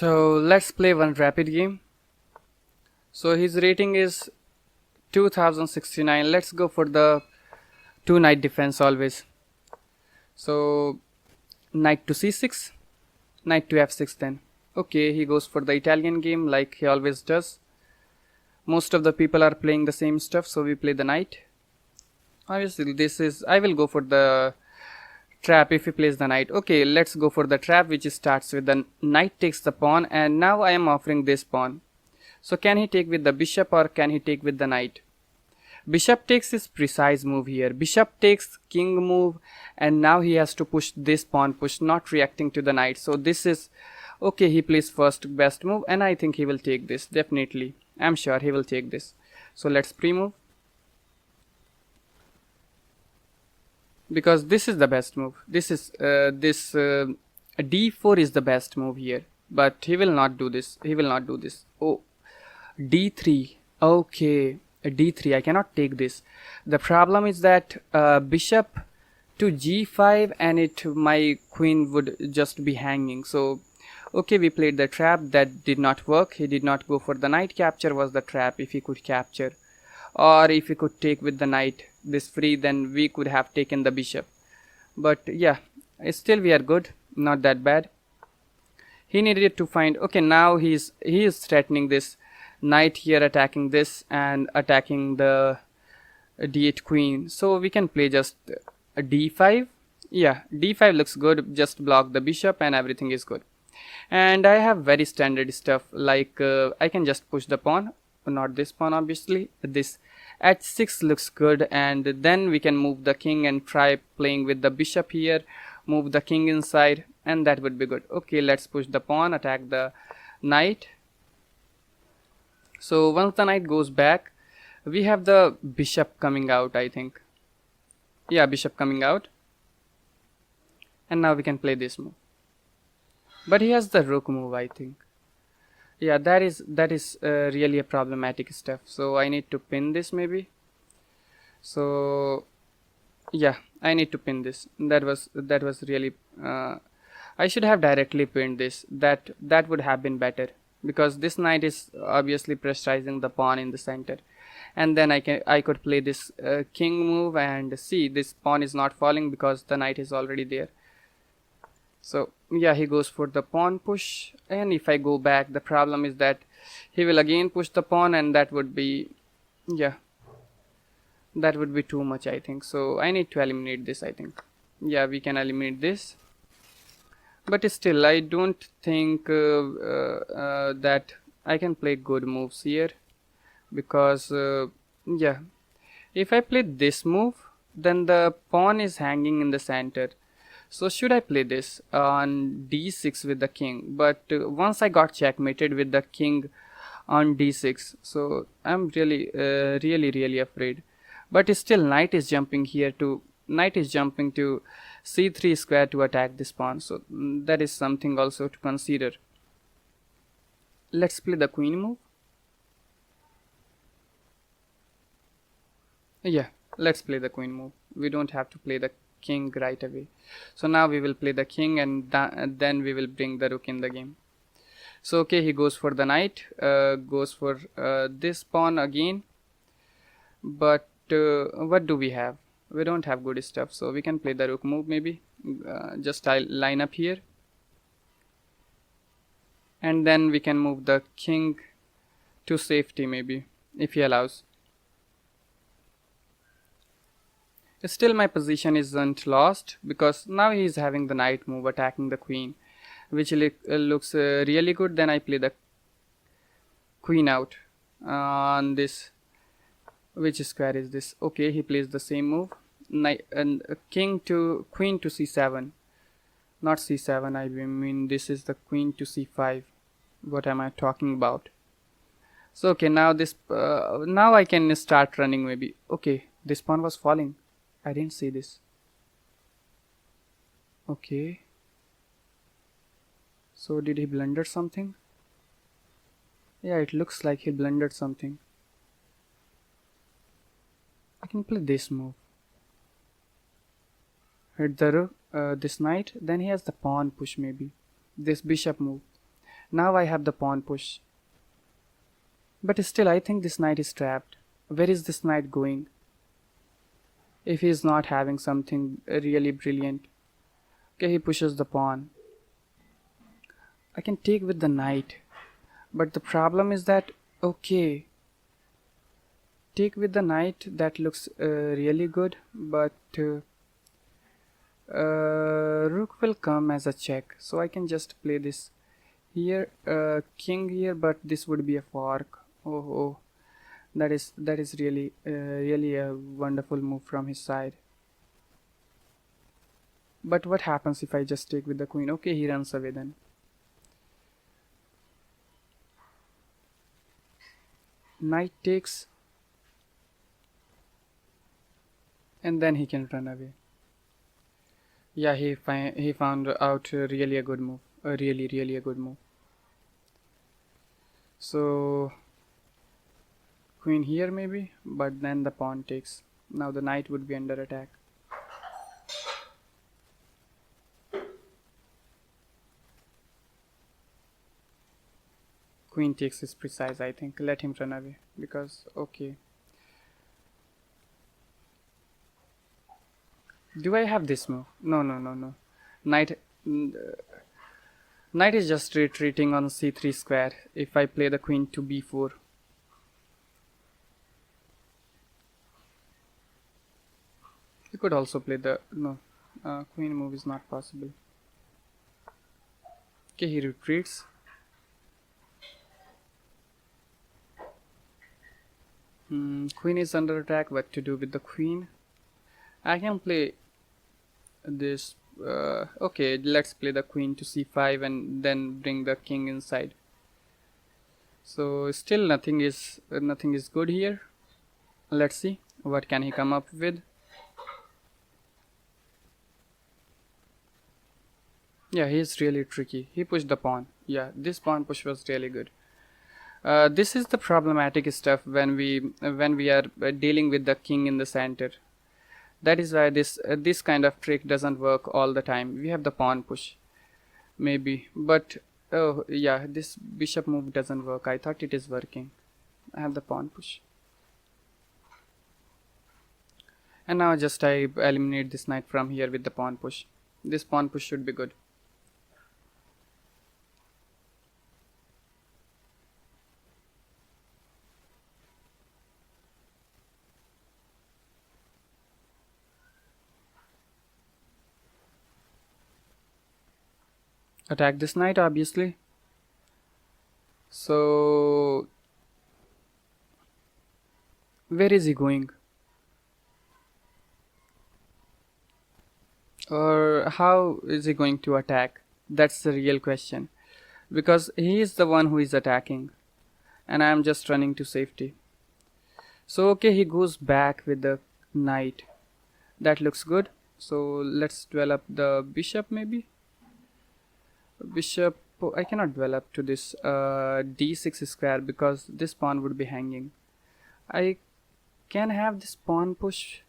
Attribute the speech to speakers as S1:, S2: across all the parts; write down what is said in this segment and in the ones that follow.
S1: So let's play one rapid game. So his rating is 2069. Let's go for the 2 knight defense always. So knight to c6, knight to f6 then. Okay, he goes for the Italian game like he always does. Most of the people are playing the same stuff, so we play the knight. Obviously I will go for the trap if he plays the knight. Okay, let's go for the trap, which starts with the knight takes the pawn, and now I am offering this pawn. So can he take with the bishop or can he take with the knight? Bishop takes his precise move here. Bishop takes king move, and now he has to push this pawn push, not reacting to the knight. So this is okay. He plays first best move, and I think he will take this. Definitely, I'm sure he will take this. So let's pre-move, because this is the best move. This is d4 is the best move here, but he will not do this. He will not do this. Oh, d3. Okay, d3. I cannot take this. The problem is that bishop to g5, and my queen would just be hanging. So okay, we played the trap. That did not work. He did not go for the knight capture. Was the trap. If he could capture, or if he could take with the knight this free, then we could have taken the bishop. But yeah, still we are good, not that bad. He needed to find. Okay, now he is threatening this knight here, attacking this and attacking the d8 queen. So we can play just a d5. Yeah, d5 looks good. Just block the bishop and everything is good. And I have very standard stuff like I can just push the pawn, not this pawn obviously. This h6 looks good, and then we can move the king and try playing with the bishop here, move the king inside, and that would be good. Okay, let's push the pawn, attack the knight. So once the knight goes back, we have the bishop coming out, I think. Yeah, bishop coming out, and now we can play this move. But he has the rook move, I think. Yeah, that is really a problematic stuff. So I need to pin this maybe. So yeah, I need to pin this. That was really I should have directly pinned this. That would have been better, because this knight is obviously pressurizing the pawn in the center, and then I could play this king move, and see, this pawn is not falling because the knight is already there. So yeah, he goes for the pawn push, and if I go back, the problem is that he will again push the pawn, and that would be, yeah, that would be too much, I think. So I need to eliminate this, I think. Yeah, we can eliminate this, but still I don't think that I can play good moves here, because yeah, if I play this move, then the pawn is hanging in the center. So should I play this on d6 with the king? But once I got checkmated with the king on d6, so I'm really afraid. But still, knight is jumping to c3 square to attack this pawn. So that is something also to consider. Let's play the queen move. Yeah, let's play the queen move. We don't have to play the king right away. So now we will play the king, and then we will bring the rook in the game. So okay, he goes for the knight, goes for this pawn again, but what do we have? We don't have good stuff, so we can play the rook move maybe. Just I'll line up here, and then we can move the king to safety maybe, if he allows. Still my position isn't lost, because now he is having the knight move attacking the queen, which looks really good. Then I play the queen out on this. Which square is this? Okay, he plays the same move. Knight and queen to c7, not c7. I mean, this is the queen to c5. What am I talking about? So okay, now this now I can start running maybe. Okay, this pawn was falling. I didn't see this. Okay. So did he blunder something? Yeah, it looks like he blundered something. I can play this move. Hit the rook, this knight. Then he has the pawn push maybe. This bishop move. Now I have the pawn push. But still I think this knight is trapped. Where is this knight going? If he is not having something really brilliant. Okay, he pushes the pawn. I can take with the knight. But the problem is that, okay, take with the knight, that looks really good, but rook will come as a check, so I can just play this here, king here, but this would be a fork. Oh, that is really really a wonderful move from his side. But what happens if I just take with the queen? Okay, he runs away then. Knight takes, and then he can run away. Yeah, he found out really a good move, really a good move. So queen here maybe, but then the pawn takes. Now the knight would be under attack. Queen takes is precise, I think. Let him run away, because okay. Do I have this move? No. Knight knight is just retreating on c3 square if I play the queen to b4. You could also play the queen move is not possible. Okay, he retreats. Queen is under attack. What to do with the queen? I can play this. Okay, let's play the queen to c5 and then bring the king inside. So still nothing is good here. Let's see what can he come up with. Yeah, he's really tricky. He pushed the pawn. Yeah, this pawn push was really good. This is the problematic stuff when we are dealing with the king in the center. That is why this kind of trick doesn't work all the time. We have the pawn push, maybe, but oh yeah, this bishop move doesn't work. I thought it is working. I have the pawn push, and now just I eliminate this knight from here with the pawn push. This pawn push should be good. Attack this knight, obviously. So where is he going? Or how is he going to attack? That's the real question, because he is the one who is attacking and I am just running to safety. So okay, he goes back with the knight. That looks good. So let's develop the bishop maybe. Bishop, I cannot develop to this d6 square because this pawn would be hanging. I can have this pawn push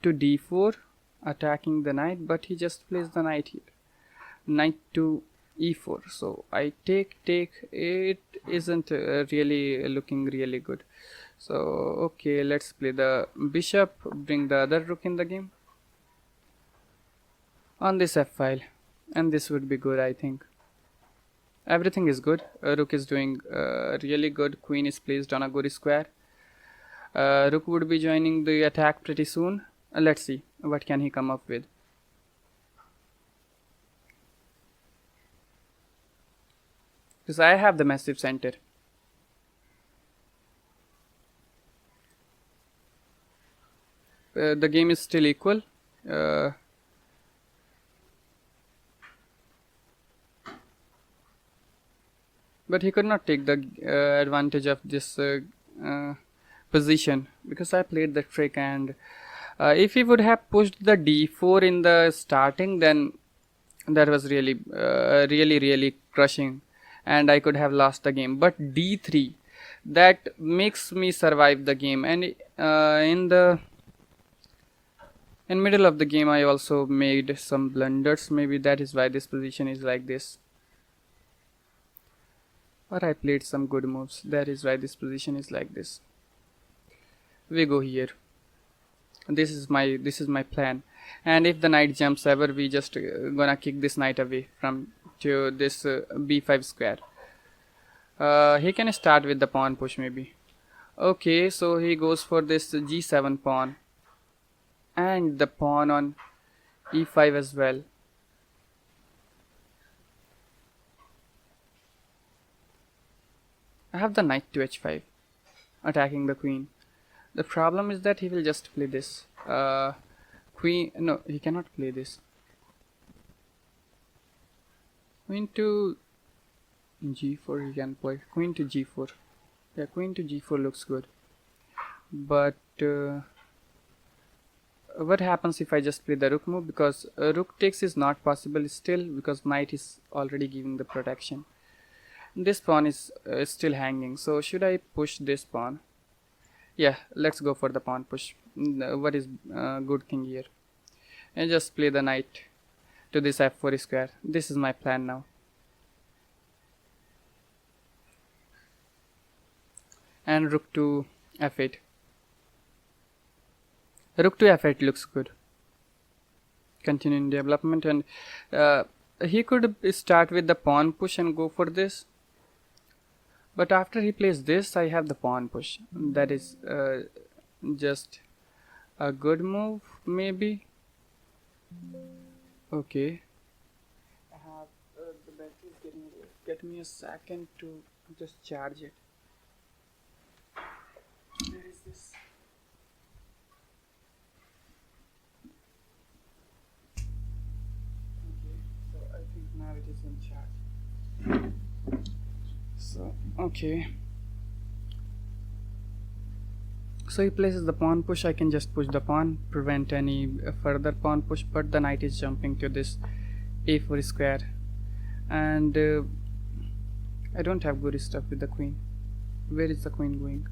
S1: to d4 attacking the knight, but he just plays the knight here. Knight to e4, so I take. It isn't really looking really good. So okay, let's play the bishop, bring the other rook in the game on this f file, and this would be good. I think everything is good. Rook is doing really good. Queen is placed on a good square. Rook would be joining the attack pretty soon. Let's see what can he come up with. Because I have the massive center. The game is still equal. But he could not take the advantage of this position because I played the trick, and if he would have pushed the d4 in the starting, then that was really really crushing and I could have lost the game. But d3, that makes me survive the game, and in middle of the game I also made some blunders. Maybe that is why this position is like this. Or I played some good moves. That is why this position is like this. We go here. This is my plan. And if the knight jumps ever, we just gonna kick this knight away from to this b5 square. He can start with the pawn push maybe. Okay, so he goes for this g7 pawn and the pawn on e5 as well. I have the knight to h5 attacking the queen. The problem is that he will just play this queen. No, he cannot play this. Queen to g4 he can play. Queen to g4. Yeah, queen to g4 looks good. But what happens if I just play the rook move? Because rook takes is not possible still, because knight is already giving the protection. This pawn is still hanging. So should I push this pawn? Yeah, let's go for the pawn push. What is good thing here? And just play the knight to this f4 square. This is my plan now. And rook to f8. Rook to f8 looks good. Continuing development, and he could start with the pawn push and go for this. But after he plays this, I have the pawn push. That is just a good move, maybe. Okay. I have the battery is getting low. Get me a second to just charge it. Where is this? Okay, so I think now it is in charge. So okay, so he places the pawn push. I can just push the pawn, prevent any further pawn push, but the knight is jumping to this a4 square, and I don't have good stuff with the queen. Where is the queen going?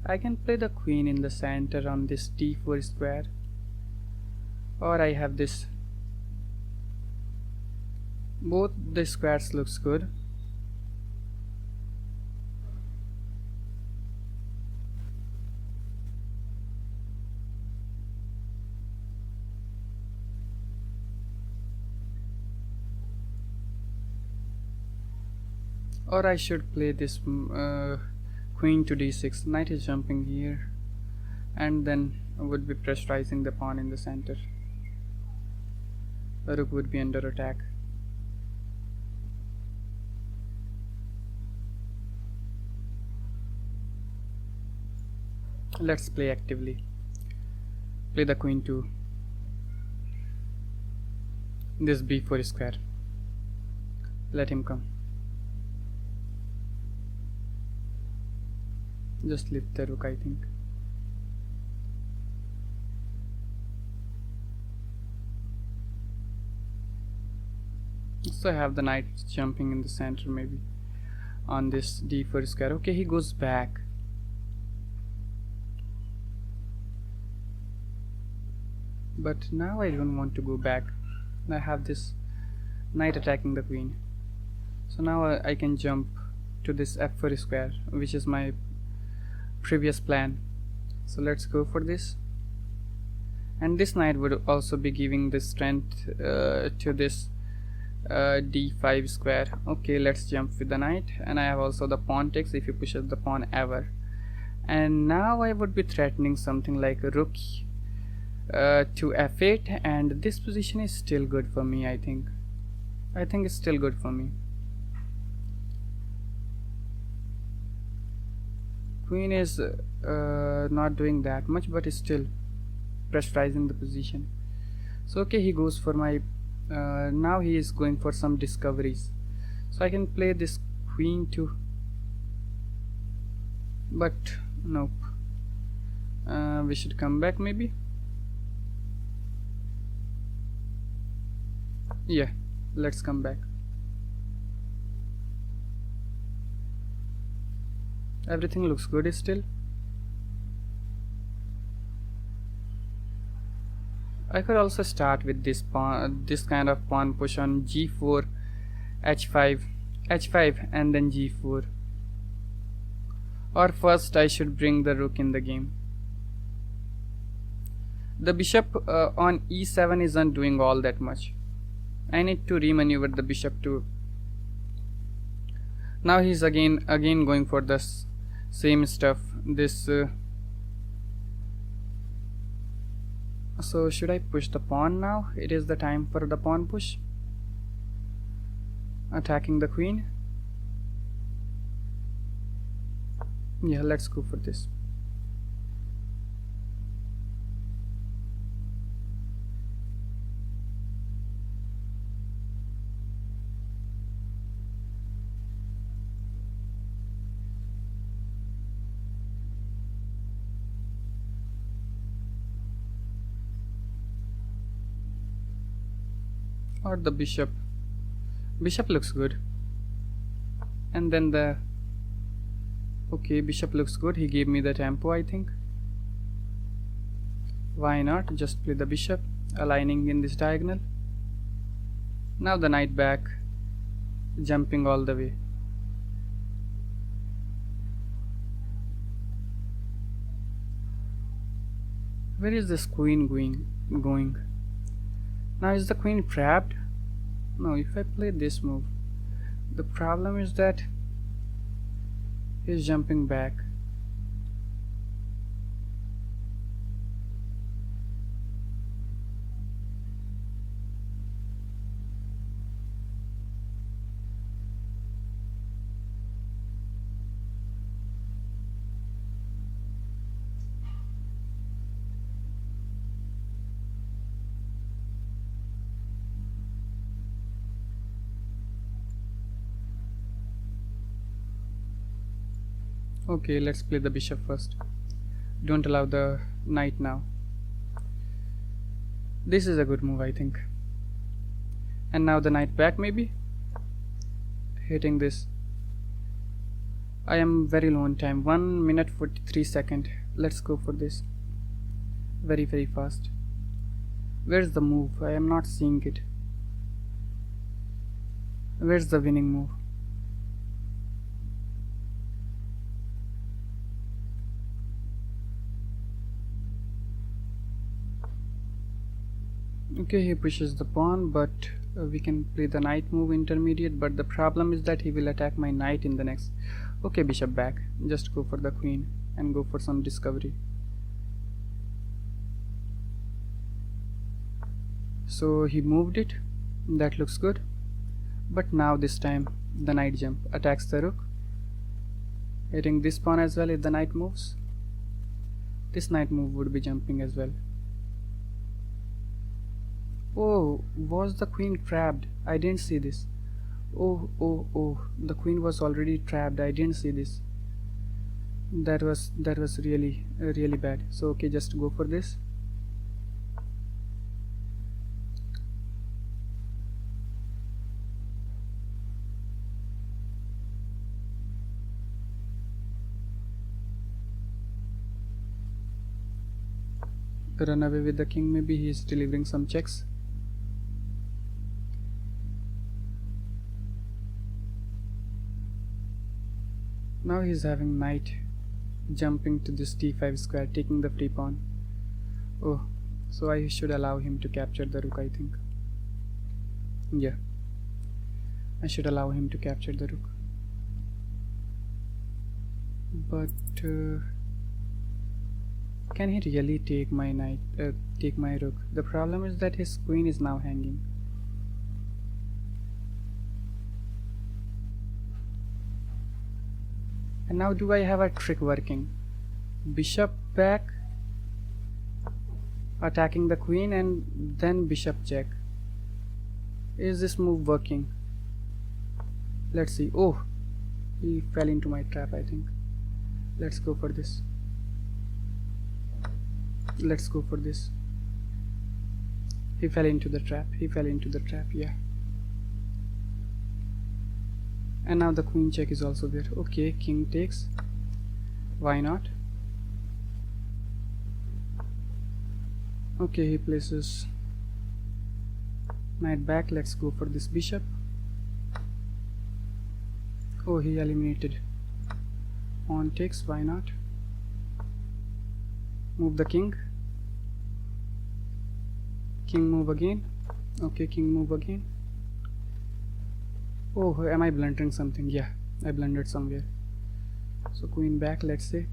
S1: I can play the queen in the center on this d4 square, or I have this. Both the squares looks good. Or I should play this queen to d6. Knight is jumping here, and then would be pressurizing the pawn in the center. The rook would be under attack. Let's play actively. Play the queen to this b4 square. Let him come. Just lift the rook, I think. So I have the knight jumping in the center, maybe on this d4 square. Okay, he goes back. But now I don't want to go back. I have this knight attacking the queen. So now I can jump to this f4 square, which is my previous plan. So let's go for this. And this knight would also be giving the strength to this d5 square. Okay, let's jump with the knight, and I have also the pawn takes if you push the pawn ever. And now I would be threatening something like a rook to f8, and this position is still good for me. I think it's still good for me. Queen is not doing that much, but is still pressurizing the position. So okay, he goes for my now he is going for some discoveries. So I can play this queen too, but nope. We should come back maybe. Yeah, let's come back. Everything looks good still. I could also start with this pawn, this kind of pawn push on g4 h5 h5 and then g4. Or first I should bring the rook in the game. The bishop on e7 isn't doing all that much. I need to remaneuver the bishop too. Now he's again going for the same stuff. This so should I push the pawn now? It is the time for the pawn push. Attacking the queen. Yeah, let's go for this. Or the bishop. Bishop looks good. And then the okay, bishop looks good. He gave me the tempo, I think. Why not? Just play the bishop, aligning in this diagonal. Now the knight back, jumping all the way. Where is this queen going? Now is the queen trapped? No, if I play this move, the problem is that he's jumping back. Okay, let's play the bishop first. Don't allow the knight now. This is a good move, I think. And now the knight back, maybe? Hitting this. I am very low on time. 1 minute 43 seconds. Let's go for this. Very fast. Where's the move? I am not seeing it. Where's the winning move? Okay, he pushes the pawn, but we can play the knight move intermediate, but the problem is that he will attack my knight in the next. Okay, bishop back. Just go for the queen and go for some discovery. So he moved it. That looks good. But now this time the knight jump attacks the rook, hitting this pawn as well. If the knight moves, this knight move would be jumping as well. Oh, was the queen trapped? I didn't see this. Oh, the queen was already trapped. I didn't see this. That was really bad. So okay, just go for this. Run away with the king. Maybe he is delivering some checks. Now he's having knight jumping to this d5 square, taking the free pawn. Oh, so I should allow him to capture the rook, I think. Yeah, I should allow him to capture the rook. But can he really take my knight, take my rook? The problem is that his queen is now hanging. And now do I have a trick working? Bishop back, attacking the queen, and then bishop check. Is this move working? Let's see. Oh, he fell into my trap, I think. Let's go for this. Let's go for this. He fell into the trap. He fell into the trap, yeah. And now the queen check is also there. Okay, king takes. Why not? Okay, he places knight back. Let's go for this bishop. Oh, he eliminated. Pawn takes, why not? Move the king. King move again. Okay, king move again. Oh, am I blundering something? Yeah, I blundered somewhere. So queen back, let's say.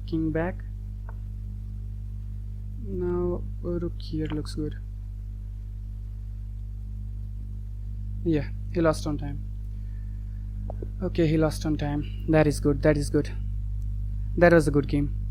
S1: King back. Now rook here looks good. Yeah, he lost on time. Okay, he lost on time. That is good, that is good. That was a good game.